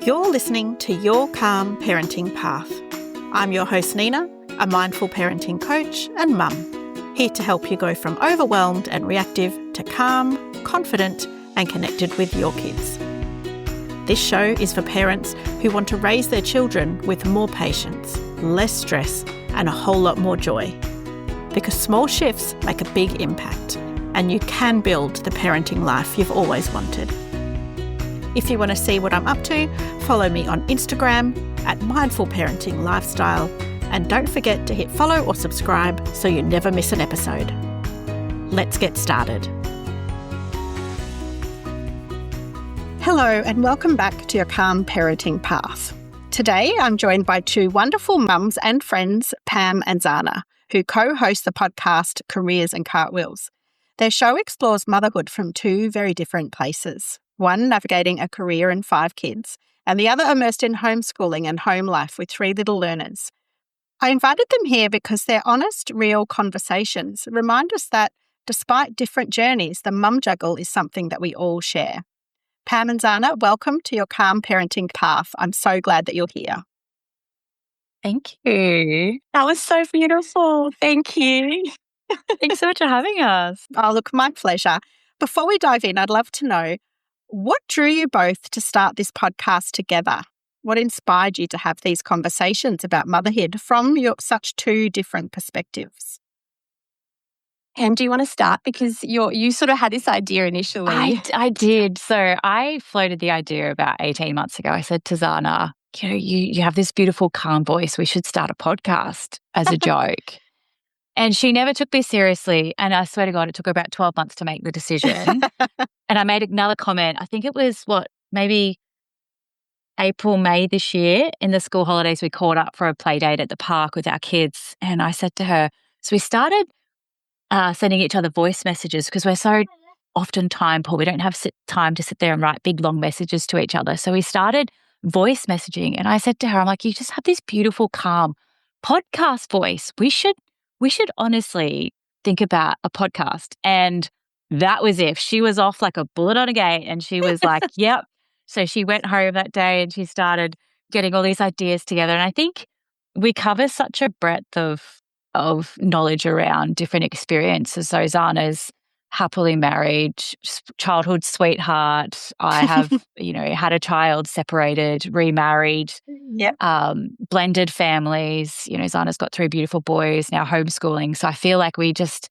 You're listening to Your Calm Parenting Path. I'm your host, Nina, a mindful parenting coach and mum, here to help you go from overwhelmed and reactive to calm, confident, and connected with your kids. This show is for parents who want to raise their children with more patience, less stress, and a whole lot more joy. Because small shifts make a big impact, and you can build the parenting life you've always wanted. If you want to see what I'm up to, follow me on Instagram at Mindful Parenting Lifestyle, and don't forget to hit follow or subscribe so you never miss an episode. Let's get started. Hello and welcome back to Your Calm Parenting Path. Today I'm joined by two wonderful mums and friends, Pam and Zana, who co-host the podcast Careers and Cartwheels. Their show explores motherhood from two very different places. One navigating a career and 5 kids, and the other immersed in homeschooling and home life with 3 little learners. I invited them here because their honest, real conversations remind us that, despite different journeys, the mum juggle is something that we all share. Pam and Zana, welcome to Your Calm Parenting Path. I'm so glad that you're here. Thank you. That was so beautiful. Thank you. Thanks so much for having us. Oh, look, my pleasure. Before we dive in, I'd love to know, what drew you both to start this podcast together? What inspired you to have these conversations about motherhood from such 2 different perspectives? Pam, do you want to start? Because you sort of had this idea initially. I did. So I floated the idea about 18 months ago. I said to Zana, you have this beautiful, calm voice. We should start a podcast as a joke. And she never took me seriously. And I swear to God, it took her about 12 months to make the decision. And I made another comment. I think it was, maybe April, May this year. In the school holidays, we caught up for a play date at the park with our kids. And I said to her, so we started sending each other voice messages because we're so often time poor. We don't have time to sit there and write big, long messages to each other. So we started voice messaging. And I said to her, I'm like, you just have this beautiful, calm podcast voice. We should honestly think about a podcast. And that was it. She was off like a bullet on a gate and she was like, yep. So she went home that day and she started getting all these ideas together. And I think we cover such a breadth of knowledge around different experiences. So Zana's happily married, childhood sweetheart. I have, had a child, separated, remarried, Yep. Blended families. Zana's got 3 beautiful boys, now homeschooling. So I feel like we just,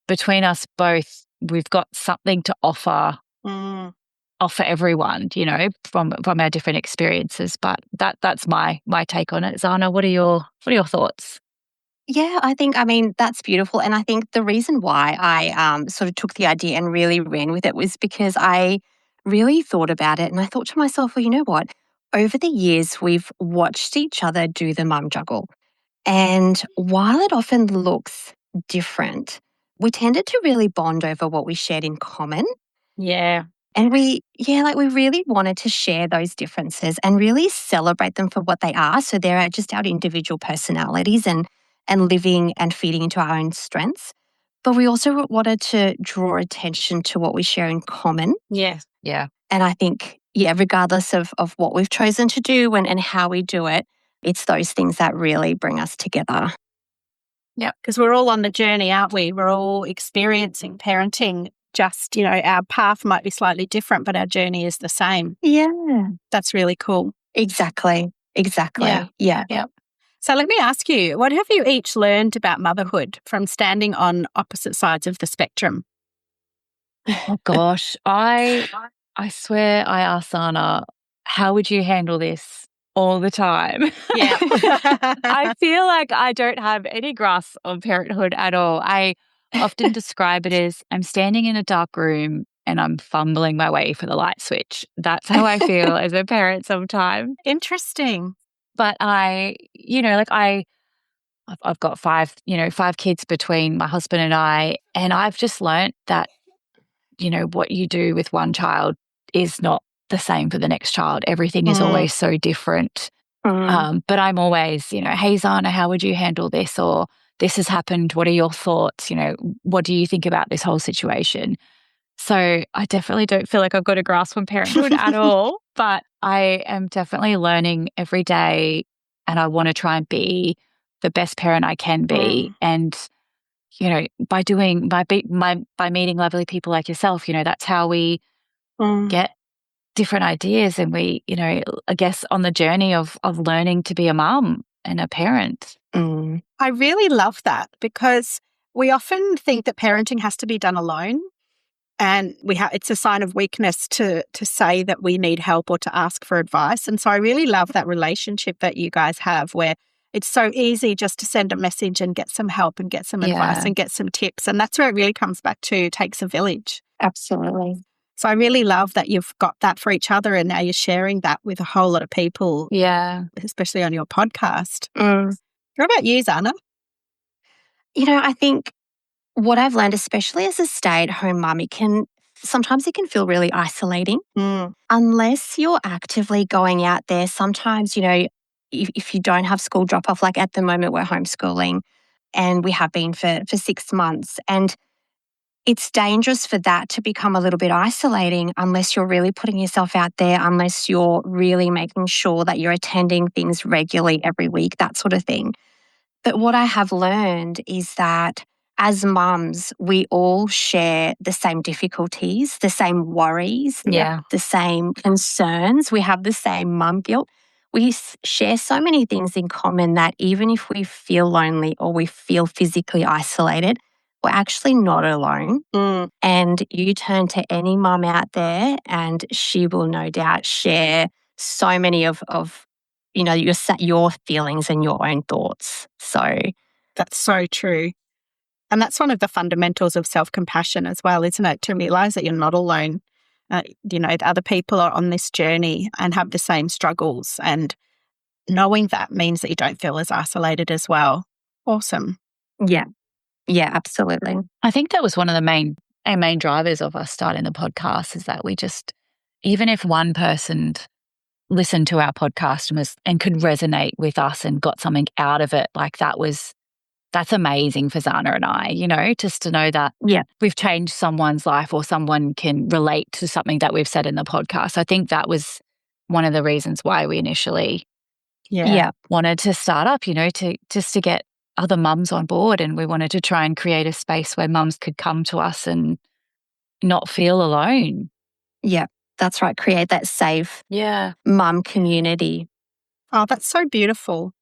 between us both, we've got something to offer everyone, from our different experiences. But that's my take on it. Zana, what are your thoughts? Yeah, I think, that's beautiful. And I think the reason why I sort of took the idea and really ran with it was because I really thought about it and I thought to myself, well, you know what? Over the years, we've watched each other do the mum juggle. And while it often looks different, we tended to really bond over what we shared in common. Yeah. And we really wanted to share those differences and really celebrate them for what they are. So they're just our individual personalities and living and feeding into our own strengths. But we also wanted to draw attention to what we share in common. Yes. Yeah. And I think, regardless of what we've chosen to do and how we do it, it's those things that really bring us together. Yeah, because we're all on the journey, aren't we? We're all experiencing parenting. Just, our path might be slightly different, but our journey is the same. Yeah. That's really cool. Exactly. Yeah. So let me ask you, what have you each learned about motherhood from standing on opposite sides of the spectrum? Oh gosh, I swear I asked Sana, how would you handle this all the time? Yeah. I feel like I don't have any grasp on parenthood at all. I often describe it as I'm standing in a dark room and I'm fumbling my way for the light switch. That's how I feel as a parent sometimes. Interesting. But I've got 5 kids between my husband and I've just learnt that, what you do with one child is not the same for the next child. Everything is always so different. But I'm always, hey, Zana, how would you handle this? Or this has happened. What are your thoughts? What do you think about this whole situation? So I definitely don't feel like I've got a grasp on parenthood at all, but I am definitely learning every day, and I want to try and be the best parent I can be. And, by meeting lovely people like yourself, that's how we get different ideas, and we, I guess on the journey of learning to be a mum and a parent. I really love that, because we often think that parenting has to be done alone. And it's a sign of weakness to say that we need help or to ask for advice. And so I really love that relationship that you guys have, where it's so easy just to send a message and get some help and get some advice and get some tips. And that's where it really comes back to takes a village. Absolutely. So I really love that you've got that for each other, and now you're sharing that with a whole lot of people. Yeah. Especially on your podcast. What about you, Zana? I think what I've learned, especially as a stay-at-home mum, sometimes it can feel really isolating. Unless you're actively going out there. Sometimes, if you don't have school drop-off, like at the moment we're homeschooling, and we have been for 6 months. And it's dangerous for that to become a little bit isolating unless you're really putting yourself out there, unless you're really making sure that you're attending things regularly every week, that sort of thing. But what I have learned is that as mums, we all share the same difficulties, the same worries, the same concerns. We have the same mum guilt. We share so many things in common that even if we feel lonely or we feel physically isolated, we're actually not alone. And you turn to any mum out there and she will no doubt share so many of your feelings and your own thoughts. So that's so true. And that's one of the fundamentals of self-compassion as well, isn't it? To realise that you're not alone. That other people are on this journey and have the same struggles. And knowing that means that you don't feel as isolated as well. Awesome. Yeah. Yeah, absolutely. I think that was one of the main drivers of us starting the podcast, is that we just, even if one person listened to our podcast and could resonate with us and got something out of it, like that's amazing for Zana and I, just to know that we've changed someone's life or someone can relate to something that we've said in the podcast. I think that was one of the reasons why we initially wanted to start up, to get other mums on board, and we wanted to try and create a space where mums could come to us and not feel alone. Yeah, that's right. Create that safe mum community. Oh, that's so beautiful.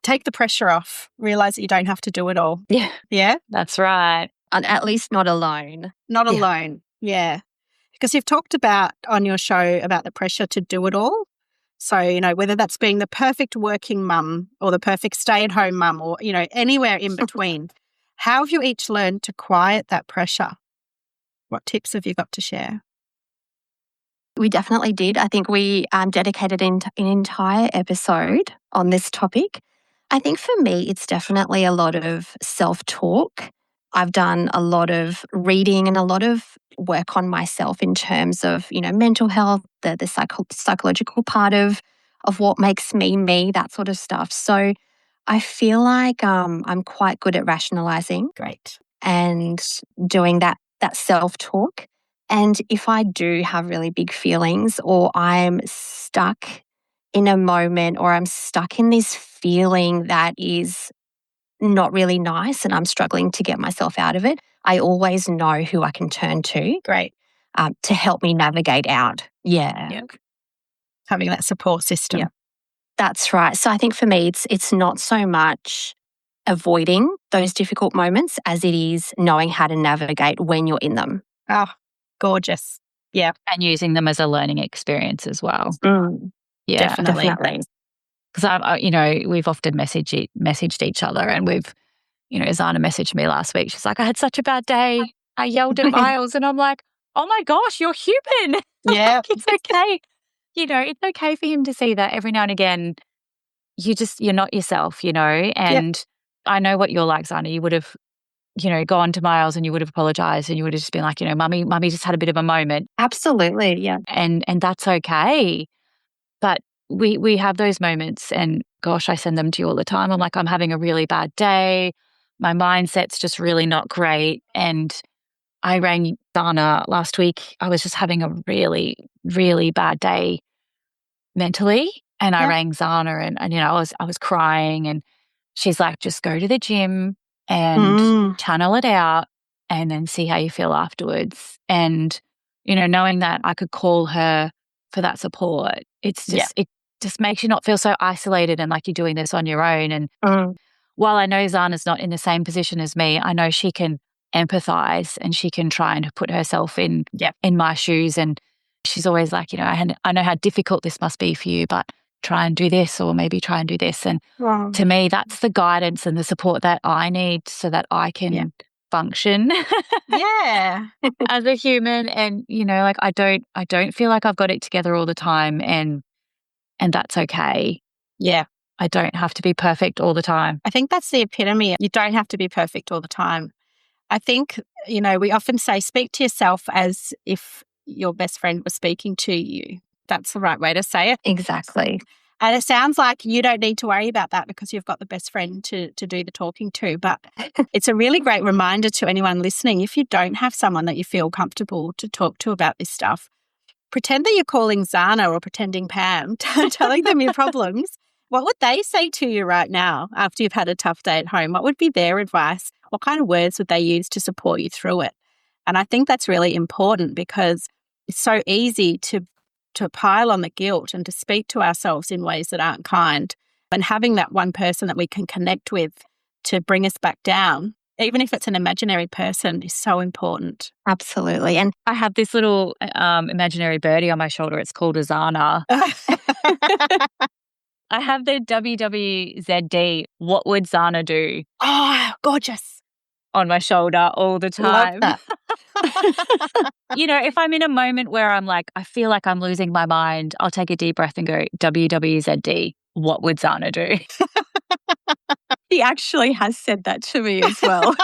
Take the pressure off. Realise that you don't have to do it all. Yeah. Yeah? That's right. And at least not alone. Not alone. Yeah. Because you've talked about on your show about the pressure to do it all. So, whether that's being the perfect working mum or the perfect stay-at-home mum or, anywhere in between, how have you each learned to quiet that pressure? What tips have you got to share? We definitely did. I think we dedicated an entire episode on this topic. I think for me, it's definitely a lot of self-talk. I've done a lot of reading and a lot of work on myself in terms of, mental health, the psychological part of what makes me, that sort of stuff. So I feel like I'm quite good at rationalizing. Great. And doing that self-talk. And if I do have really big feelings, or I'm stuck in a moment, or I'm stuck in this feeling that is not really nice and I'm struggling to get myself out of it, I always know who I can turn to. Great. To help me navigate out. Yeah. Yep. Having that support system. Yeah. That's right. So I think for me, it's not so much avoiding those difficult moments as it is knowing how to navigate when you're in them. Oh, gorgeous. Yeah. And using them as a learning experience as well. Yeah, definitely. Because we've often messaged each other, and we've, Zana messaged me last week. She's like, I had such a bad day. I yelled at Miles, and I'm like, oh my gosh, you're human. Yeah. It's okay. It's okay for him to see that every now and again. You're not yourself, and I know what you're like, Zana. You would have, gone to Miles and you would have apologized, and you would have just been like, mummy just had a bit of a moment. Absolutely. Yeah. And that's okay. But we have those moments, and gosh, I send them to you all the time. I'm like, I'm having a really bad day. My mindset's just really not great. And I rang Zana last week. I was just having a really, really bad day mentally. And I rang Zana and I was crying and she's like, just go to the gym and channel it out and then see how you feel afterwards. And, knowing that I could call her for that support, it just makes you not feel so isolated and like you're doing this on your own. And while I know Zana's not in the same position as me, I know she can empathize and she can try and put herself in my shoes. And she's always like, I know how difficult this must be for you, but try and do this or maybe try and do this. And to me, that's the guidance and the support that I need so that I can function as a human. And, like I don't feel like I've got it together all the time and that's okay. Yeah. I don't have to be perfect all the time. I think that's the epitome. You don't have to be perfect all the time. I think, we often say speak to yourself as if your best friend was speaking to you. That's the right way to say it. Exactly. And it sounds like you don't need to worry about that because you've got the best friend to do the talking to. But it's a really great reminder to anyone listening, if you don't have someone that you feel comfortable to talk to about this stuff, pretend that you're calling Zana or pretending Pam, telling them your problems. What would they say to you right now after you've had a tough day at home? What would be their advice? What kind of words would they use to support you through it? And I think that's really important because it's so easy to pile on the guilt and to speak to ourselves in ways that aren't kind. And having that one person that we can connect with to bring us back down, even if it's an imaginary person, is so important. Absolutely. And I have this little imaginary birdie on my shoulder. It's called a Zana. I have the WWZD, what would Zana do? Oh, gorgeous. On my shoulder all the time. Love that. If I'm in a moment where I'm like, I feel like I'm losing my mind, I'll take a deep breath and go, WWZD, what would Zana do? he actually has said that to me as well.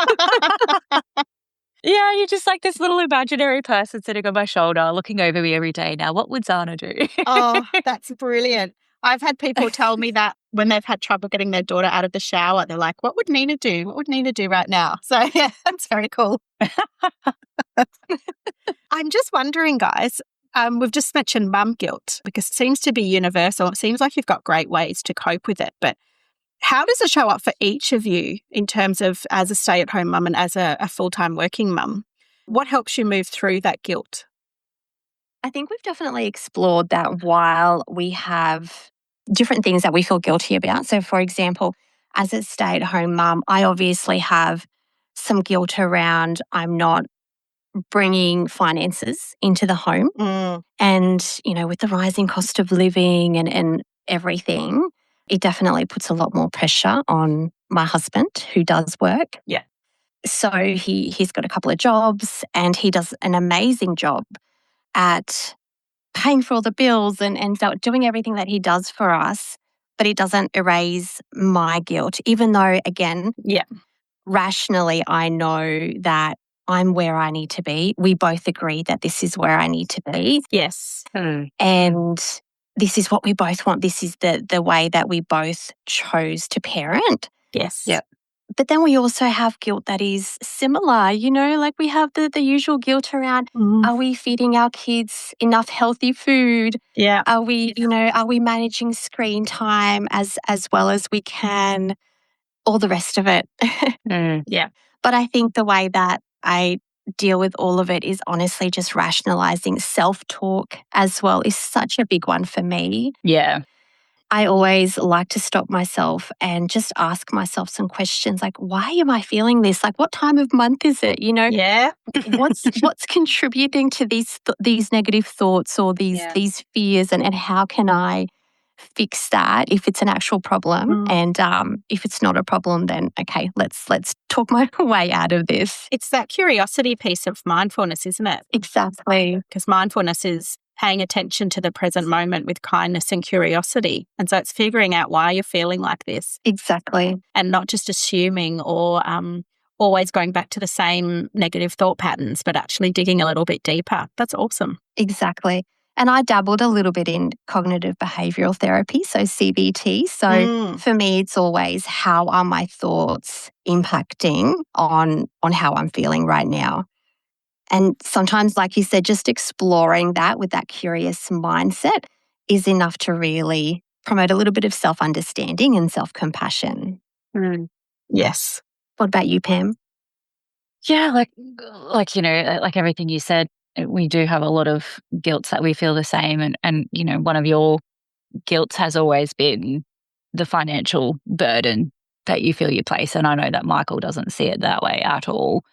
Yeah, you're just like this little imaginary person sitting on my shoulder looking over me every day. Now, what would Zana do? Oh, that's brilliant. I've had people tell me that when they've had trouble getting their daughter out of the shower, they're like, what would Nina do? What would Nina do right now? So, yeah, that's very cool. I'm just wondering, guys, we've just mentioned mum guilt because it seems to be universal. It seems like you've got great ways to cope with it. But how does it show up for each of you in terms of as a stay-at-home mum and as a full-time working mum? What helps you move through that guilt? I think we've definitely explored that while we have different things that we feel guilty about. So, for example, as a stay-at-home mum, I obviously have some guilt around I'm not bringing finances into the home. And, with the rising cost of living and everything, it definitely puts a lot more pressure on my husband who does work. Yeah. So he's got a couple of jobs and he does an amazing job at paying for all the bills and doing everything that he does for us, but it doesn't erase my guilt, even though, again, rationally, I know that I'm where I need to be. We both agree that this is where I need to be. Yes. And this is what we both want. This is the way that we both chose to parent. Yes. Yep. But then we also have guilt that is similar, like we have the usual guilt around, are we feeding our kids enough healthy food? Yeah. Are we managing screen time as well as we can? All the rest of it. Yeah. But I think the way that I deal with all of it is honestly just rationalizing. Self-talk as well is such a big one for me. Yeah. I always like to stop myself and just ask myself some questions like, why am I feeling this? Like, what time of month is it? Yeah. what's contributing to these negative thoughts or these fears, and how can I fix that if it's an actual problem? And if it's not a problem, then okay, let's talk my way out of this. It's that curiosity piece of mindfulness, isn't it? Exactly. Because mindfulness is paying attention to the present moment with kindness and curiosity. And so it's figuring out why you're feeling like this. Exactly. And not just assuming or always going back to the same negative thought patterns, but actually digging a little bit deeper. That's awesome. Exactly. And I dabbled a little bit in cognitive behavioural therapy, so CBT. So for me, it's always how are my thoughts impacting on how I'm feeling right now. And sometimes, like you said, just exploring that with that curious mindset is enough to really promote a little bit of self-understanding and self-compassion. Yes. What about you, Pam? Yeah, like everything you said, we do have a lot of guilt that we feel the same, and one of your guilts has always been the financial burden that you feel you place, and I know that Michael doesn't see it that way at all,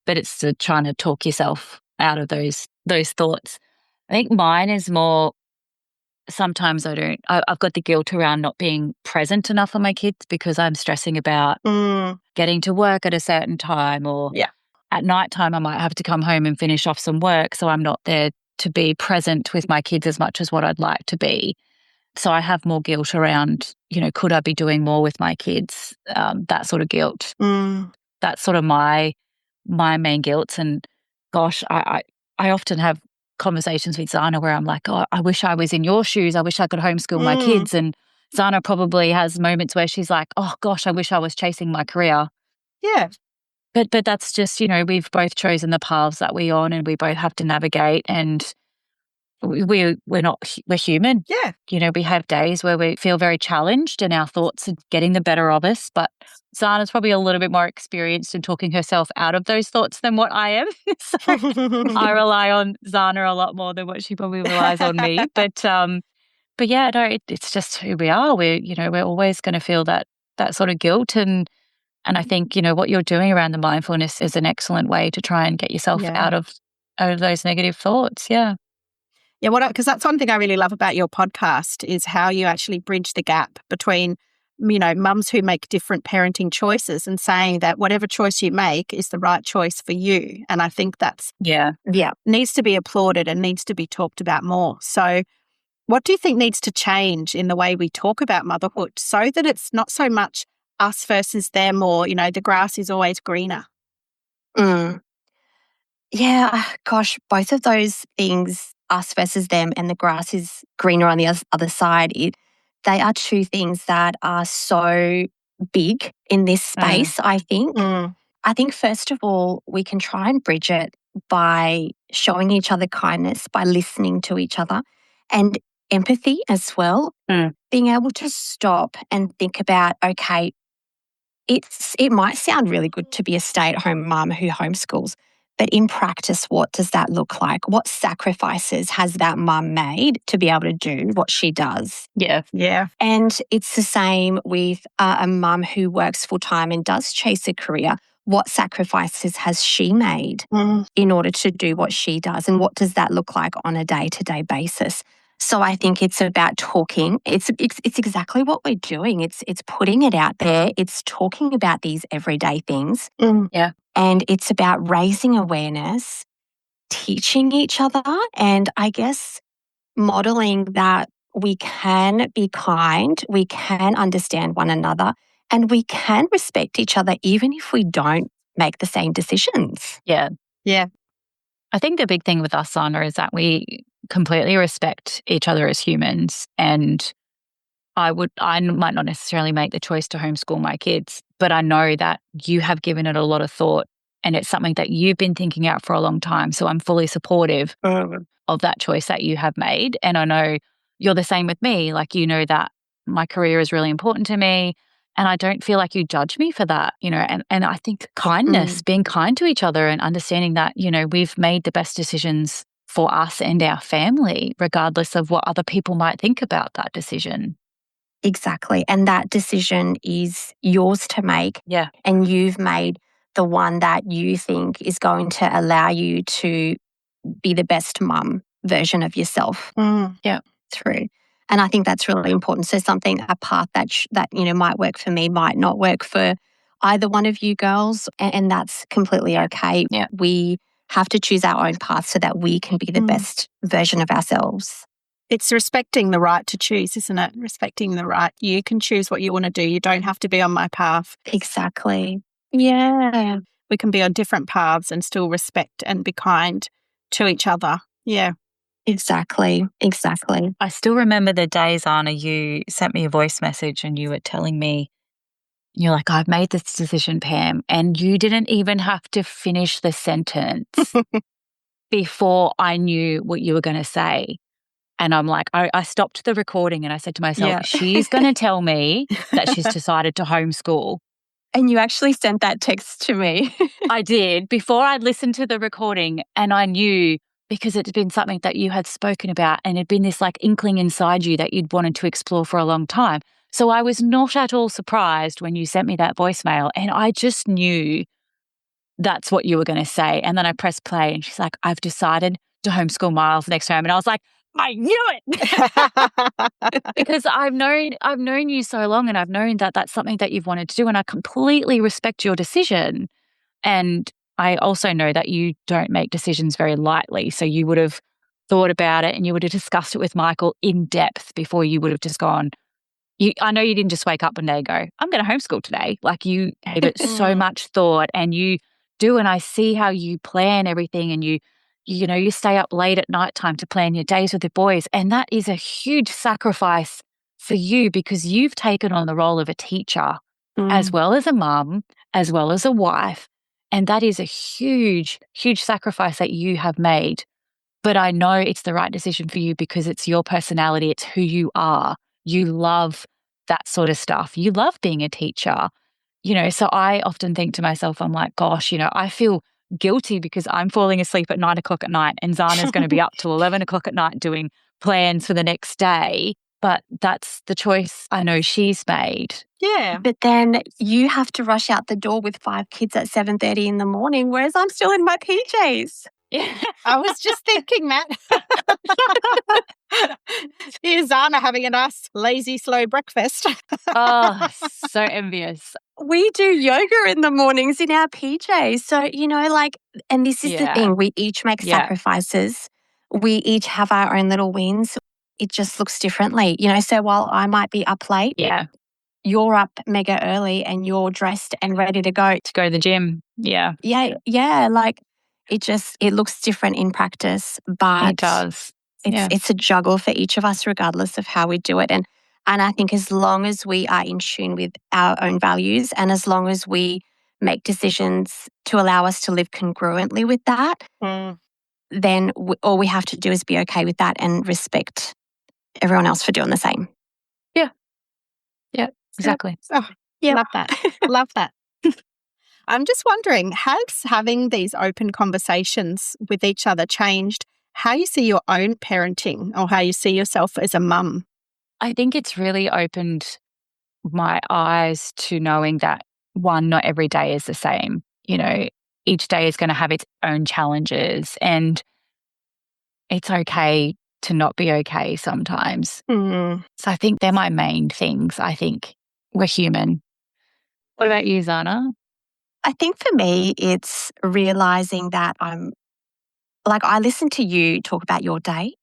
but it's trying to talk yourself out of those thoughts. I think mine is more, sometimes I've got the guilt around not being present enough for my kids because I'm stressing about getting to work at a certain time, or at night time I might have to come home and finish off some work, so I'm not there to be present with my kids as much as what I'd like to be. So I have more guilt around, could I be doing more with my kids? That sort of guilt. That's sort of my main guilt. And gosh, I often have conversations with Zana where I'm like, oh, I wish I was in your shoes. I wish I could homeschool my kids. And Zana probably has moments where she's like, oh gosh, I wish I was chasing my career. Yeah. But that's just, we've both chosen the paths that we're on, and we both have to navigate, and we're human. Yeah. We have days where we feel very challenged and our thoughts are getting the better of us, but Zana's probably a little bit more experienced in talking herself out of those thoughts than what I am. So I rely on Zana a lot more than what she probably relies on me. But yeah, no, it's just who we are. We're always going to feel that sort of guilt, and I think what you're doing around the mindfulness is an excellent way to try and get yourself out of those negative thoughts. Yeah. Yeah, because that's one thing I really love about your podcast is how you actually bridge the gap between, mums who make different parenting choices and saying that whatever choice you make is the right choice for you. And I think that's needs to be applauded and needs to be talked about more. So what do you think needs to change in the way we talk about motherhood so that it's not so much us versus them, or, the grass is always greener? Yeah, gosh, both of those things, us versus them and the grass is greener on the other side, they are two things that are so big in this space, I think. I think, first of all, we can try and bridge it by showing each other kindness, by listening to each other, and empathy as well. Being able to stop and think about, okay, it might sound really good to be a stay-at-home mum who homeschools, but in practice, what does that look like? What sacrifices has that mum made to be able to do what she does? Yeah. And it's the same with a mum who works full-time and does chase a career. What sacrifices has she made in order to do what she does? And what does that look like on a day-to-day basis? So I think it's about talking. It's exactly what we're doing. It's putting it out there. It's talking about these everyday things. And it's about raising awareness, teaching each other, and I guess modeling that we can be kind, we can understand one another, and we can respect each other even if we don't make the same decisions. Yeah. Yeah. I think the big thing with us, Sana, is that we completely respect each other as humans, and I might not necessarily make the choice to homeschool my kids, but I know that you have given it a lot of thought and it's something that you've been thinking out for a long time. So I'm fully supportive of that choice that you have made. And I know you're the same with me. Like, that my career is really important to me, and I don't feel like you judge me for that, and I think kindness, being kind to each other and understanding that, we've made the best decisions for us and our family, regardless of what other people might think about that decision. Exactly. And that decision is yours to make. Yeah. And you've made the one that you think is going to allow you to be the best mum version of yourself through. And I think that's really important. So a path that might work for me might not work for either one of you girls, and that's completely okay. Yeah. We have to choose our own path so that we can be the best version of ourselves. It's respecting the right to choose, isn't it? Respecting the right. You can choose what you want to do. You don't have to be on my path. Exactly. Yeah. We can be on different paths and still respect and be kind to each other. Yeah. Exactly. I still remember the days, Anna, you sent me a voice message and you were telling me, you're like, I've made this decision, Pam, and you didn't even have to finish the sentence. before I knew what you were going to say. And I'm like, I stopped the recording and I said to myself, she's going to tell me that she's decided to homeschool. And you actually sent that text to me. I did before I'd listened to the recording, and I knew because it's been something that you had spoken about and it'd been this like inkling inside you that you'd wanted to explore for a long time. So I was not at all surprised when you sent me that voicemail, and I just knew that's what you were going to say. And then I pressed play and she's like, I've decided to homeschool Miles next term. And I was like, I knew it. Because I've known you so long, and I've known that that's something that you've wanted to do, and I completely respect your decision. And I also know that you don't make decisions very lightly. So you would have thought about it and you would have discussed it with Michael in depth before you would have just gone. I know you didn't just wake up one day and go, I'm going to homeschool today. Like, you gave it so much thought, and you do. And I see how you plan everything, and you stay up late at night time to plan your days with the boys. And that is a huge sacrifice for you, because you've taken on the role of a teacher as well as a mum, as well as a wife. And that is a huge, huge sacrifice that you have made. But I know it's the right decision for you because it's your personality. It's who you are. You love that sort of stuff. You love being a teacher. So I often think to myself, I'm like, gosh, I feel guilty because I'm falling asleep at 9:00 at night and Zana's going to be up till 11:00 at night doing plans for the next day. But that's the choice I know she's made. Yeah. But then you have to rush out the door with 5 kids at 7:30 in the morning, whereas I'm still in my PJs. Yeah. I was just thinking that. Here's Zana having a nice, lazy, slow breakfast. Oh, so envious. We do yoga in the mornings in our PJs. So, and this is the thing, we each make sacrifices. We each have our own little wins. It just looks differently, so while I might be up late, you're up mega early and you're dressed and ready to go. To go to the gym. Yeah. Yeah. It looks different in practice, but it does. It's a juggle for each of us, regardless of how we do it. And I think as long as we are in tune with our own values, and as long as we make decisions to allow us to live congruently with that, then all we have to do is be okay with that and respect everyone else for doing the same. Yeah, exactly. Love that. Love that. I'm just wondering, has having these open conversations with each other changed how you see your own parenting or how you see yourself as a mum? I think it's really opened my eyes to knowing that, one, not every day is the same. Each day is going to have its own challenges, and it's okay to not be okay sometimes. So I think they're my main things. I think we're human. What about you, Zana? I think for me, it's realizing that I listen to you talk about your day,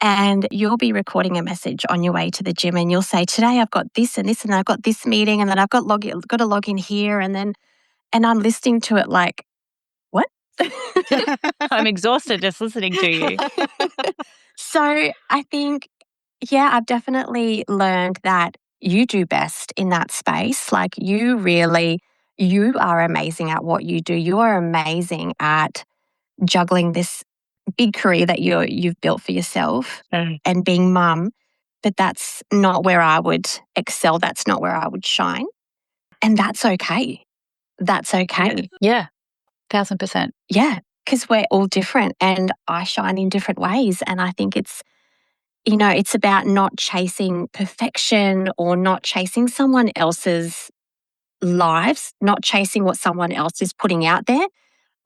and you'll be recording a message on your way to the gym, and you'll say, today I've got this and this, and I've got this meeting, and then I've got to log in here, and I'm listening to it like, what? I'm exhausted just listening to you. So I think, I've definitely learned that you do best in that space. Like, you are amazing at what you do. You are amazing at juggling this big career that you've built for yourself and being mum. But that's not where I would excel. That's not where I would shine. And that's okay. That's okay. Yeah, 1,000%. Yeah, because we're all different, and I shine in different ways. And I think it's about not chasing perfection or not chasing someone else's lives, not chasing what someone else is putting out there,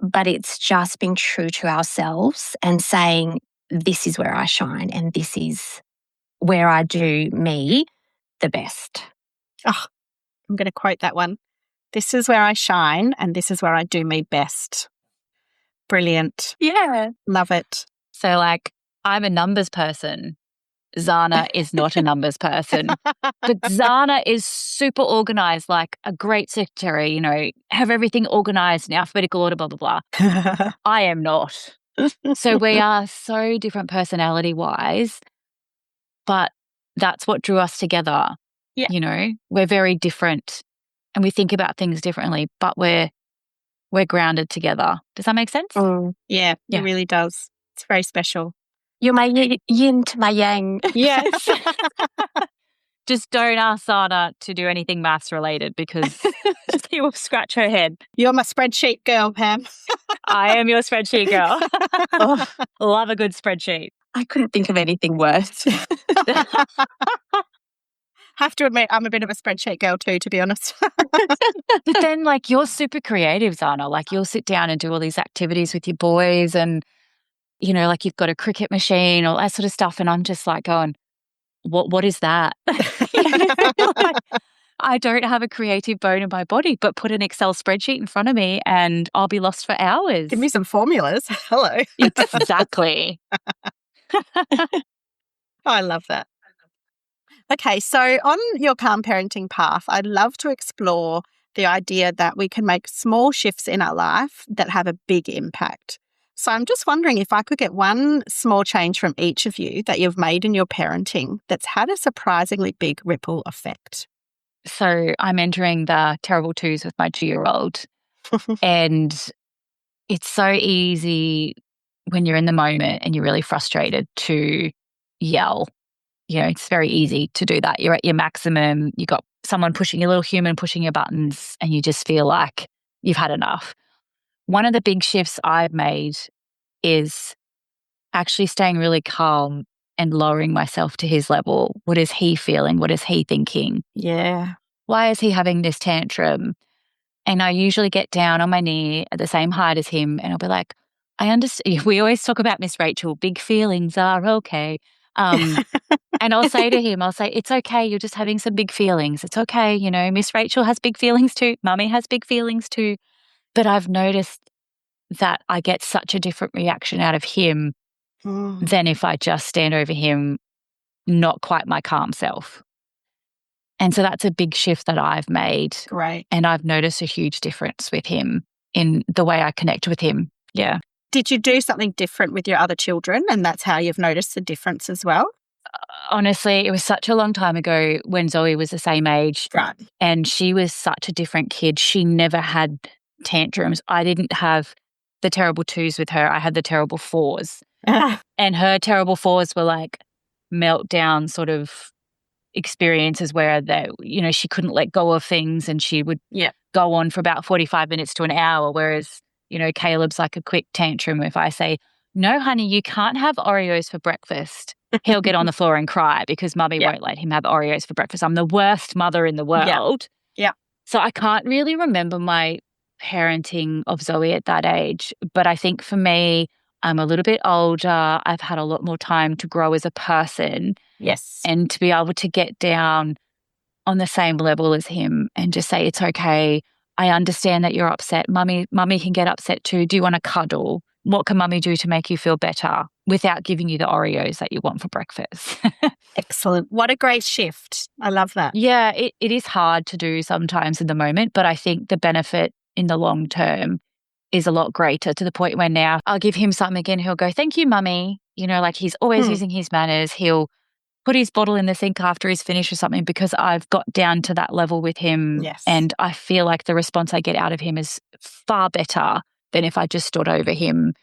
but it's just being true to ourselves and saying, this is where I shine and this is where I do me the best. Oh, I'm going to quote that one. This is where I shine and this is where I do me best. Brilliant. Yeah. Love it. So, I'm a numbers person. Zana is not a numbers person. But Zana is super organized, like a great secretary, have everything organized in alphabetical order, blah, blah, blah. I am not. So we are so different personality-wise, but that's what drew us together. Yeah. We're very different and we think about things differently, but we're we're grounded together. Does that make sense? Yeah, Yeah. it really does. It's very special. You're my yin to my yang. Yes. Just don't ask Zana to do anything maths related because she will scratch her head. You're my spreadsheet girl, Pam. I am your spreadsheet girl. Oh, Love a good spreadsheet. I couldn't think of anything worse. Have to admit, I'm a bit of a spreadsheet girl too, to be honest. But then, like, you're super creative, Zana. Like, you'll sit down and do all these activities with your boys and, you know, like you've got a cricket machine, all that sort of stuff. And I'm just like going, what is that? Like, I don't have a creative bone in my body, but put an Excel spreadsheet in front of me and I'll be lost for hours. Give me some formulas. Hello. Exactly. I love that. Okay, so on your calm parenting path, I'd love to explore the idea that we can make small shifts in our life that have a big impact. So I'm just wondering if I could get one small change from each of you that you've made in your parenting that's had a surprisingly big ripple effect. So I'm entering the terrible twos with my 2-year-old. And it's so easy when you're in the moment and you're really frustrated to yell. You know, it's very easy to do that. You're at your maximum. You got someone pushing, a little human pushing your buttons, and you just feel like you've had enough. One of the big shifts I've made is actually staying really calm and lowering myself to his level. What is he feeling? What is he thinking? Yeah. Why is he having this tantrum? And I usually get down on my knee at the same height as him and I'll be like, I understand. We always talk about Miss Rachel, big feelings are okay. And I'll say to him, it's okay. You're just having some big feelings. It's okay. You know, Miss Rachel has big feelings too. Mummy has big feelings too. But I've noticed that I get such a different reaction out of him than if I just stand over him, not quite my calm self. And so that's a big shift that I've made. Great. And I've noticed a huge difference with him in the way I connect with him. Yeah. Did you do something different with your other children and that's how you've noticed the difference as well? Honestly, it was such a long time ago when Zoe was the same age. Right. And she was such a different kid. She never had tantrums. I didn't have the terrible twos with her. I had the terrible fours. And her terrible fours were like meltdown sort of experiences where she couldn't let go of things and she would go on for about 45 minutes to an hour. Whereas, Caleb's like a quick tantrum. If I say, no, honey, you can't have Oreos for breakfast, he'll get on the floor and cry because mummy won't let him have Oreos for breakfast. I'm the worst mother in the world. Yeah. So I can't really remember my parenting of Zoe at that age. But I think for me, I'm a little bit older. I've had a lot more time to grow as a person. Yes. And to be able to get down on the same level as him and just say, it's okay. I understand that you're upset. Mummy can get upset too. Do you want to cuddle? What can mummy do to make you feel better without giving you the Oreos that you want for breakfast? Excellent. What a great shift. I love that. Yeah, it is hard to do sometimes in the moment, but I think the benefit in the long term is a lot greater to the point where now I'll give him something and he'll go, thank you, mummy. Like he's always using his manners. He'll put his bottle in the sink after he's finished or something because I've got down to that level with him. Yes. And I feel like the response I get out of him is far better than if I just stood over him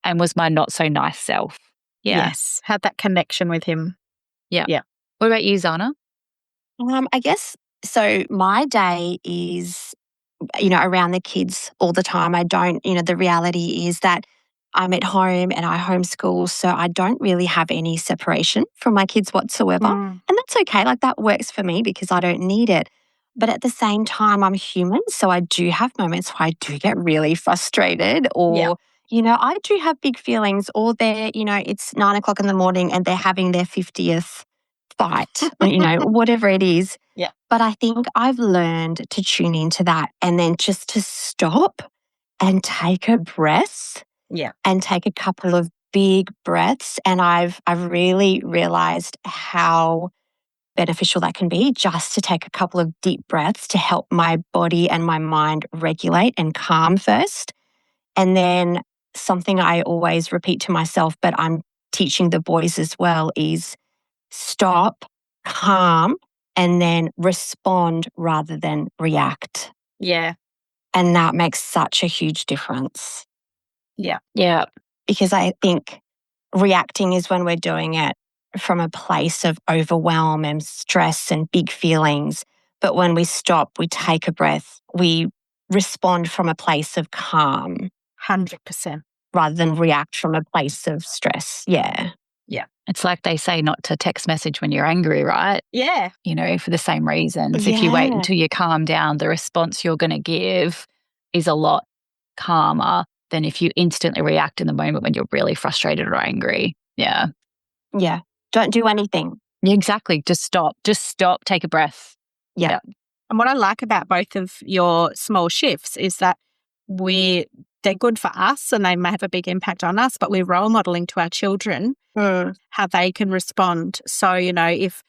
and was my not so nice self. Yeah. Yes. Had that connection with him. Yeah. Yeah. What about you, Zana? I guess, so my day is, around the kids all the time. I don't, the reality is that I'm at home and I homeschool, so I don't really have any separation from my kids whatsoever. And that's okay. Like that works for me because I don't need it. But at the same time, I'm human. So I do have moments where I do get really frustrated or, I do have big feelings or it's 9 o'clock in the morning and they're having their 50th fight, whatever it is. Yeah. But I think I've learned to tune into that and then just to stop and take a breath. Yeah. And take a couple of big breaths. And I've really realized how beneficial that can be just to take a couple of deep breaths to help my body and my mind regulate and calm first. And then something I always repeat to myself, but I'm teaching the boys as well, is stop, calm, and then respond rather than react. Yeah. And that makes such a huge difference. Yeah. Yeah. Because I think reacting is when we're doing it from a place of overwhelm and stress and big feelings. But when we stop, we take a breath, we respond from a place of calm 100%. rather than react from a place of stress. Yeah. Yeah. It's like they say not to text message when you're angry, right? Yeah. You know, for the same reasons. If you wait Yeah. until you calm down, the response you're going to give is a lot calmer than if you instantly react in the moment when you're really frustrated or angry. Yeah. Yeah. Don't do anything. Yeah, exactly. Just stop. Just stop. Take a breath. Yeah. And what I like about both of your small shifts is that they're good for us and they may have a big impact on us, but we're role modeling to our children how they can respond. So, you know, if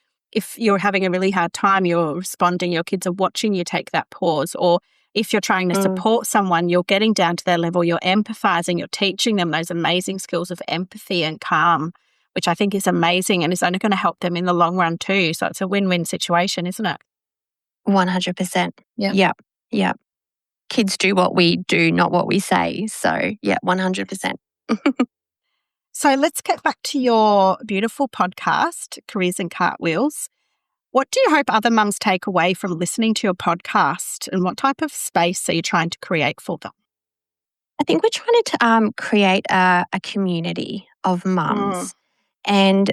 you're having a really hard time, you're responding, your kids are watching you take that pause. Or if you're trying to support someone, you're getting down to their level, you're empathizing, you're teaching them those amazing skills of empathy and calm, which I think is amazing and is only going to help them in the long run too. So it's a win-win situation, isn't it? 100%. Yeah. Yeah. Yeah. Kids do what we do, not what we say. So, yeah, 100%. So let's get back to your beautiful podcast, Careers and Cartwheels. What do you hope other mums take away from listening to your podcast, and what type of space are you trying to create for them? I think we're trying to create a community of mums. And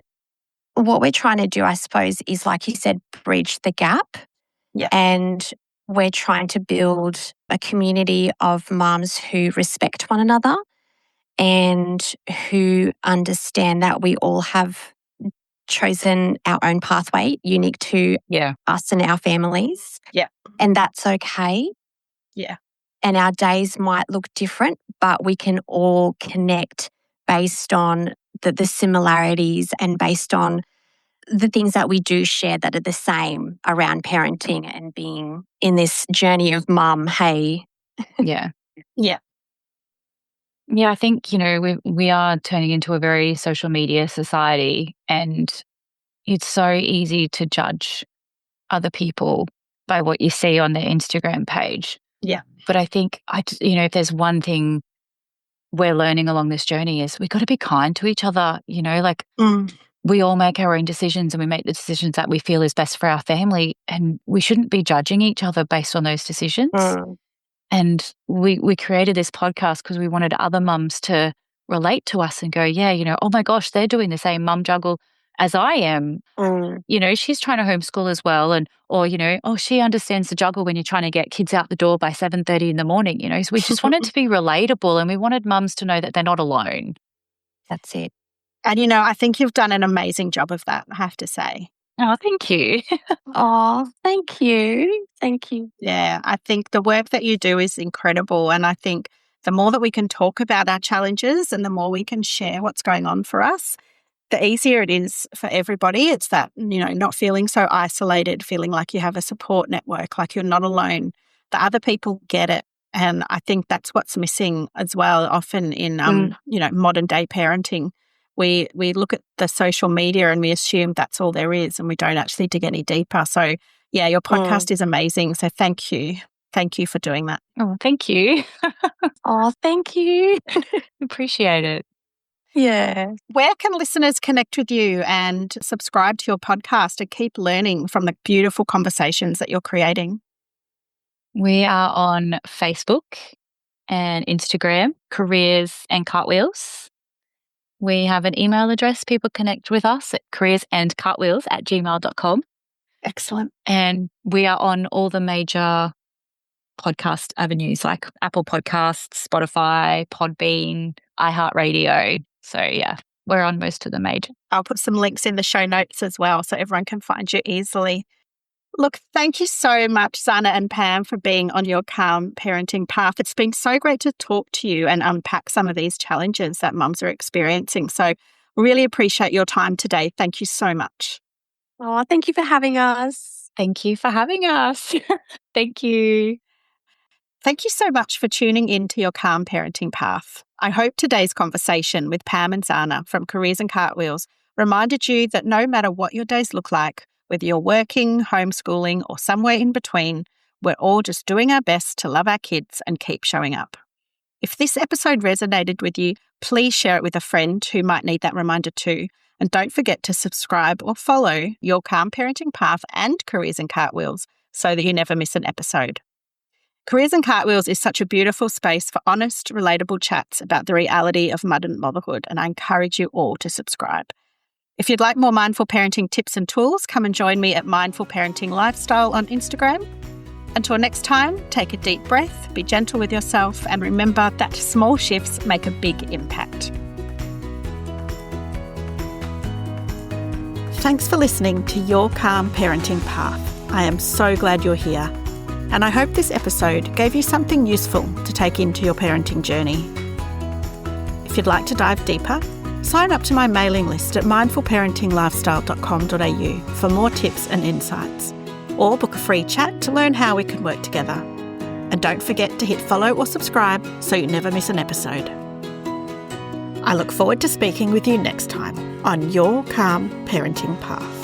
what we're trying to do, I suppose, is, like you said, bridge the gap. Yeah. And we're trying to build a community of mums who respect one another and who understand that we all have chosen our own pathway unique to us and our families. Yeah. And that's okay. Yeah. And our days might look different, but we can all connect based on the similarities and based on the things that we do share that are the same around parenting and being in this journey of mum. Hey. Yeah. Yeah. Yeah, I think, you know, we are turning into a very social media society, and it's so easy to judge other people by what you see on their Instagram page. Yeah. But I think, you know, if there's one thing we're learning along this journey is we've got to be kind to each other, you know, like we all make our own decisions and we make the decisions that we feel is best for our family, and we shouldn't be judging each other based on those decisions. And we created this podcast because we wanted other mums to relate to us and go, yeah, you know, oh my gosh, they're doing the same mum juggle as I am. You know, she's trying to homeschool as well. Or, you know, oh, she understands the juggle when you're trying to get kids out the door by 7:30 in the morning, you know. So we just wanted to be relatable, and we wanted mums to know that they're not alone. That's it. And, you know, I think you've done an amazing job of that, I have to say. Oh, thank you. Oh, thank you. Thank you. Yeah, I think the work that you do is incredible. And I think the more that we can talk about our challenges and the more we can share what's going on for us, the easier it is for everybody. It's that, you know, not feeling so isolated, feeling like you have a support network, like you're not alone. The other people get it. And I think that's what's missing as well, often in, you know, modern day parenting. We look at the social media and we assume that's all there is, and we don't actually dig any deeper. So, yeah, your podcast is amazing. So thank you. Thank you for doing that. Oh, thank you. Oh, thank you. Appreciate it. Yeah. Where can listeners connect with you and subscribe to your podcast and keep learning from the beautiful conversations that you're creating? We are on Facebook and Instagram, Careers and Cartwheels. We have an email address. People connect with us at careersandcartwheels@gmail.com. Excellent. And we are on all the major podcast avenues like Apple Podcasts, Spotify, Podbean, iHeartRadio. So, yeah, we're on most of the major. I'll put some links in the show notes as well so everyone can find you easily. Look, thank you so much, Zana and Pam, for being on your calm parenting path. It's been so great to talk to you and unpack some of these challenges that mums are experiencing. So really appreciate your time today. Thank you so much. Oh, thank you for having us. Thank you for having us. Thank you. Thank you so much for tuning in to your calm parenting path. I hope today's conversation with Pam and Zana from Careers and Cartwheels reminded you that no matter what your days look like, whether you're working, homeschooling, or somewhere in between, We're all just doing our best to love our kids and keep showing up. If this episode resonated with you, please share it with a friend who might need that reminder too. And don't forget to subscribe or follow Your Calm Parenting Path and Careers and Cartwheels so that you never miss an episode. Careers and Cartwheels is such a beautiful space for honest, relatable chats about the reality of modern motherhood, and I encourage you all to subscribe. If you'd like more mindful parenting tips and tools, come and join me at Mindful Parenting Lifestyle on Instagram. Until next time, take a deep breath, be gentle with yourself, and remember that small shifts make a big impact. Thanks for listening to Your Calm Parenting Path. I am so glad you're here, and I hope this episode gave you something useful to take into your parenting journey. If you'd like to dive deeper, sign up to my mailing list at mindfulparentinglifestyle.com.au for more tips and insights, or book a free chat to learn how we can work together. And don't forget to hit follow or subscribe so you never miss an episode. I look forward to speaking with you next time on Your Calm Parenting Path.